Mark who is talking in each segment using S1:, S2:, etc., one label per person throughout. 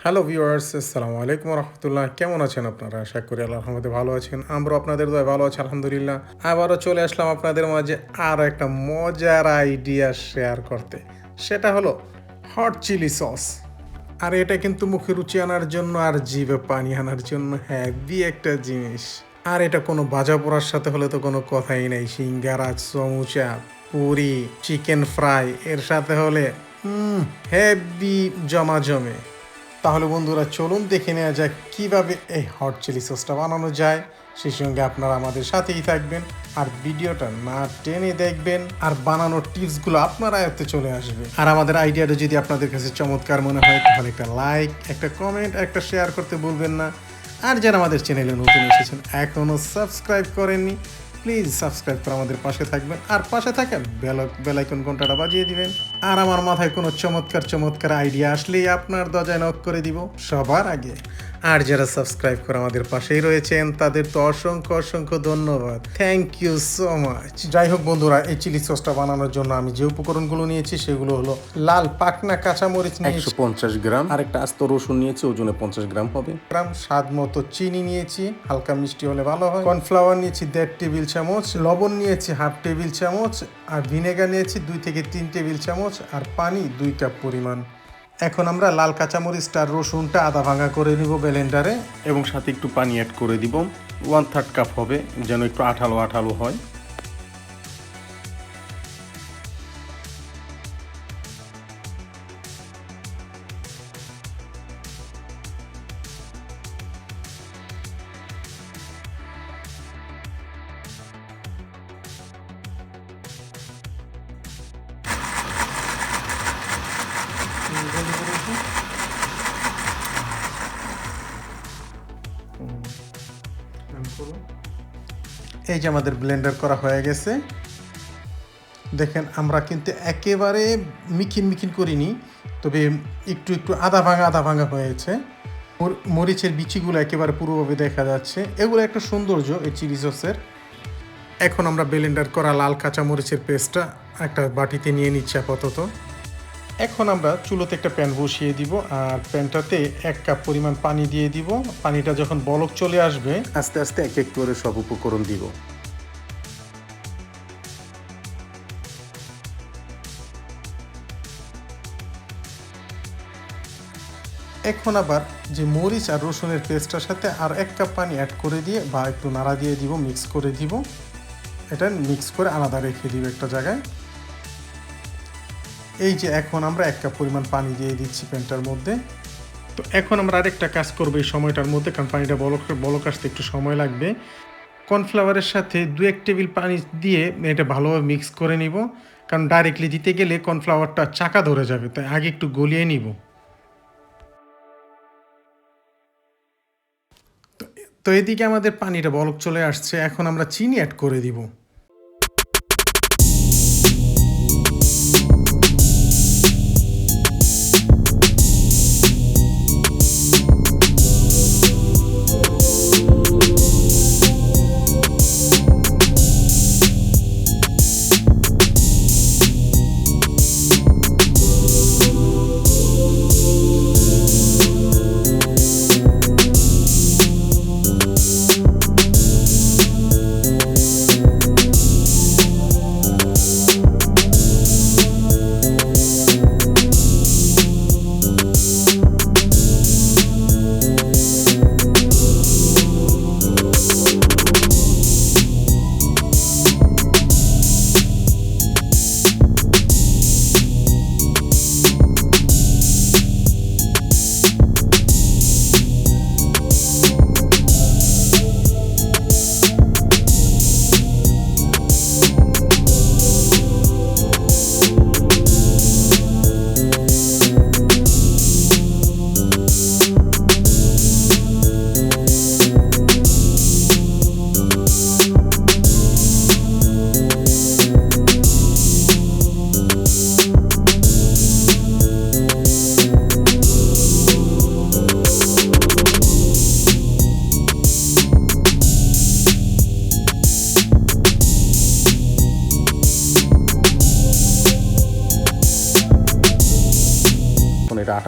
S1: Hello viewers, আসসালামু আলাইকুম রহমতুল্লাহ। কেমন আছেন আপনারা? আশা করি আল্লাহর রহমতে ভালো আছেন। আমরা আপনাদের দয়ায় ভালো আছি আলহামদুলিল্লাহ। আবারও চলে আসলাম আপনাদের মাঝে আরও একটা মজার আইডিয়া শেয়ার করতে। সেটা হলো হট চিলি সস। আর এটা কিন্তু মুখে রুচি আনার জন্য আর জিভে পানি আনার জন্য হেভি একটা জিনিস। আর এটা কোনো ভাজা পোড়ার সাথে হলে তো কোনো কথাই নেই। সিঙ্গারা, সমুচা, পুরি, চিকেন ফ্রাই এর সাথে হলে হেভি জমে। তাহলে বন্ধুরা চলুন দেখে নেওয়া যাক কীভাবে এই হট চিলি সসটা বানানো যায়। সেই সঙ্গে আপনারা আমাদের সাথেই থাকবেন আর ভিডিওটা না টেনে দেখবেন, আর বানানোর টিপসগুলো আপনার আয়ত্তে চলে আসবে। আর আমাদের আইডিয়াটা যদি আপনাদের কাছে চমৎকার মনে হয় তাহলে একটা লাইক, একটা কমেন্ট, একটা শেয়ার করতে ভুলবেন না। আর যারা আমাদের চ্যানেলে নতুন এসেছেন এখনও সাবস্ক্রাইব করেননি, প্লিজ সাবস্ক্রাইব করে আমাদের পাশে থাকবেন, আর পাশে থাকা বেলাইকন ঘন্টাটা বাজিয়ে দিবেন। আর আমার মাথায় কোনো চমৎকার আইডিয়া আসলেই আপনার দরজায় নক করে দিব সবার আগে। আর যারা সাবস্ক্রাইব করে আমাদের পাশেই রয়েছেন তাদের তো অসংখ্য ধন্যবাদ। Thank you so much. যাই হোক বন্ধুরা, এই চিলি সসটা বানানোর জন্য আমি যে উপকরণগুলো নিয়েছি সেগুলো হলো লাল পাকনা কাঁচামরিচ
S2: 150 গ্রাম, আর একটা আস্ত রসুন নিয়েছি, ওজনে 50 গ্রাম হবে।
S1: স্বাদ মতো চিনি নিয়েছি, হালকা মিষ্টি হলে ভালো হয়। কর্নফ্লাওয়ার নিয়েছি 1.5 টেবিল চামচ, লবণ নিয়েছি 1/2 টেবিল চামচ, আর ভিনেগার নিয়েছি 2 থেকে 3 টেবিল চামচ, আর পানি 2 কাপ পরিমাণ। এখন আমরা লাল কাঁচামরিচটা আর রসুনটা আধা ভাঙা করে নিব ব্লেন্ডারে,
S2: এবং সাথে একটু পানি অ্যাড করে দিব। 1/3 কাপ হবে, যেন একটু আঠালো হয়।
S1: এই যে আমাদের ব্লেন্ডার করা হয়ে গেছে। দেখেন আমরা কিন্তু একেবারে মিখিন করিনি, তবে একটু আধা ভাঙা হয়েছে। মরিচের বিচিগুলো একেবারে পুরোভাবে দেখা যাচ্ছে। এগুলো একটা সৌন্দর্য এই চিলি সসের। এখন আমরা ব্লেন্ডার করা লাল কাঁচা মরিচের পেস্টটা একটা বাটিতে নিয়ে নিচ্ছি আপাতত। এখন আমরা চুলোতে একটা প্যান বসিয়ে দিব, আর প্যানটাতে 1 কাপ পরিমাণ পানি দিয়ে দিব। পানিটা যখন বলক চলে আসবে
S2: আস্তে আস্তে এক করে সব উপকরণ দিব।
S1: এখন আবার যে মরিচ আর রসুনের পেস্টটার সাথে আর 1 কাপ পানি অ্যাড করে দিয়ে বা একটু নাড়া দিয়ে দিব, মিক্স করে দিব। এটা মিক্স করে আলাদা রেখে দিব একটা জায়গায়। এই যে এখন আমরা 1 কাপ পরিমাণ পানি দিয়ে দিচ্ছি প্যানটার মধ্যে। তো এখন আমরা আরেকটা কাজ করবো এই সময়টার মধ্যে, কারণ পানিটা বলক আসতে একটু সময় লাগবে। কর্নফ্লাওয়ারের সাথে 2-1 টেবিল পানি দিয়ে এটা ভালোভাবে মিক্স করে নিব, কারণ ডাইরেক্টলি দিতে গেলে কর্নফ্লাওয়ারটা চাকা ধরে যাবে, তাই আগে একটু গলিয়ে নিব। তো এদিকে আমাদের পানিটা বলক চলে আসছে, এখন আমরা চিনি অ্যাড করে দিব।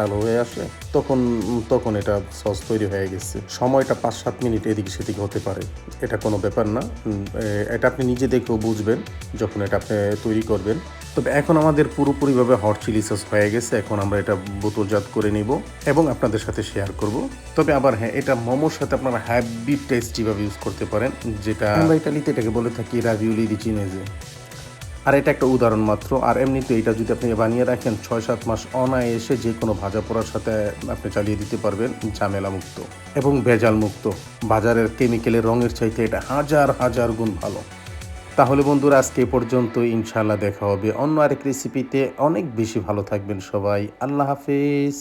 S2: আঠালো হয়ে আসে তখন এটা সস তৈরি হয়ে গেছে। সময়টা 5-7 মিনিট এদিক সেদিক হতে পারে, এটা কোনো ব্যাপার না। এটা আপনি নিজে দেখেও বুঝবেন যখন এটা আপনি তৈরি করবেন। তবে এখন আমাদের পুরোপুরিভাবে হট চিলি সস হয়ে গেছে। এখন আমরা এটা বোতলজাত করে নিব এবং আপনাদের সাথে শেয়ার করব। তবে আবার হ্যাঁ, এটা মোমোর সাথে আপনারা হ্যাভি টেস্টিভাবে ইউজ করতে পারেন, যেটা আমরা ইতালিতে এটাকে বলে থাকি রাভিওলি দি চিনেজে। আর এটা একটা উদাহরণ মাত্র। আর এমনিতে এটা যদি আপনি বানিয়ে রাখেন 6-7 মাস অনায়াসে যে কোনো ভাজা পোড়ার সাথে আপনি চালিয়ে দিতে পারবেন, ঝামেলা মুক্ত এবং ভেজাল মুক্ত। বাজারের কেমিক্যালের রঙের চাইতে এটা হাজার হাজার গুণ ভালো। তাহলে বন্ধুরা, আজকে এ পর্যন্ত। ইনশাআল্লাহ দেখা হবে অন্য আরেক রেসিপিতে। অনেক বেশি ভালো থাকবেন সবাই। আল্লাহ হাফেজ।